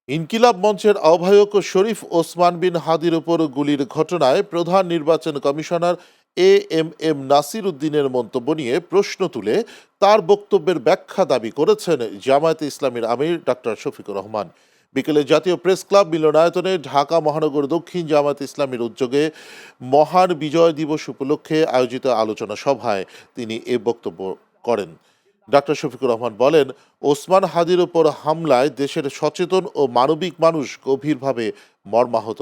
ইনকিলাব মঞ্চের আহ্বায়ক শরীফ ওসমান বিন হাদির উপর গুলির ঘটনায় প্রধান নির্বাচন কমিশনার এম নাসির উদ্দিনের মন্তব্য নিয়ে প্রশ্ন তুলে তার বক্তব্যের ব্যাখ্যা দাবি করেছেন জামায়াতে ইসলামীর আমির ডাক্তার শফিকুর রহমান। বিকেলে জাতীয় প্রেস ক্লাব মিলনায়তনে ঢাকা মহানগর দক্ষিণ জামায়াত ইসলামীর উদ্যোগে মহান বিজয় দিবস উপলক্ষে আয়োজিত আলোচনা সভায় তিনি এ বক্তব্য করেন। ডাক্তার শফিকুর রহমান বলেন, ওসমান হাদির উপর হামলায় দেশের সচেতন ও মানবিক মানুষ গভীরভাবে মর্মাহত।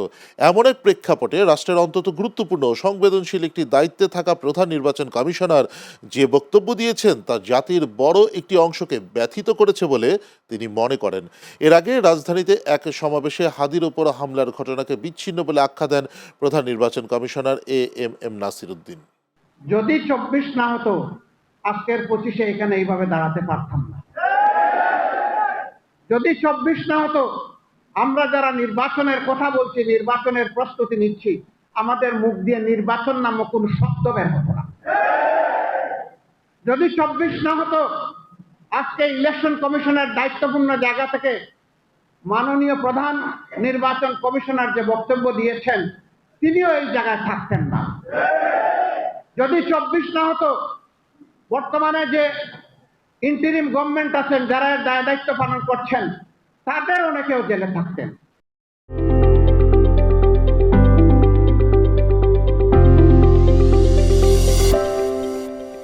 এমন এক প্রেক্ষাপটে রাষ্ট্রের অন্তত গুরুত্বপূর্ণ ও সংবেদনশীল একটি দায়িত্বে থাকা প্রধান নির্বাচন কমিশনার যে বক্তব্য দিয়েছেন তা জাতির বড় একটি অংশকে ব্যথিত করেছে বলে তিনি মনে করেন। এর আগে রাজধানীতে এক সমাবেশে হাদির উপর হামলার ঘটনাকে বিচ্ছিন্ন বলে আখ্যা দেন প্রধান নির্বাচন কমিশনার এম নাসির উদ্দিন। যদি 24 না হতো আজকের 25-এ এখানে এইভাবে দাঁড়াতে পারতাম না। যদি 24 না হতো, আমরা যারা নির্বাচনের কথা বলছি, নির্বাচনের প্রস্তুতি নিচ্ছি, আমাদের মুখ দিয়ে নির্বাচন নামক কোন শব্দ বের হতো না। যদি 24 না হতো, আজকে ইলেকশন কমিশনের দায়িত্বপূর্ণ জায়গা থেকে মাননীয় প্রধান নির্বাচন কমিশনার যে বক্তব্য দিয়েছেন, তিনিও এই জায়গায় থাকতেন না। যদি 24 না হতো, বর্তমানে যে ইন্টারিম গভর্নমেন্ট আছেন, যারা দায়িত্ব পালন করছেন, তাদের অনেকেও জেলে থাকতেন।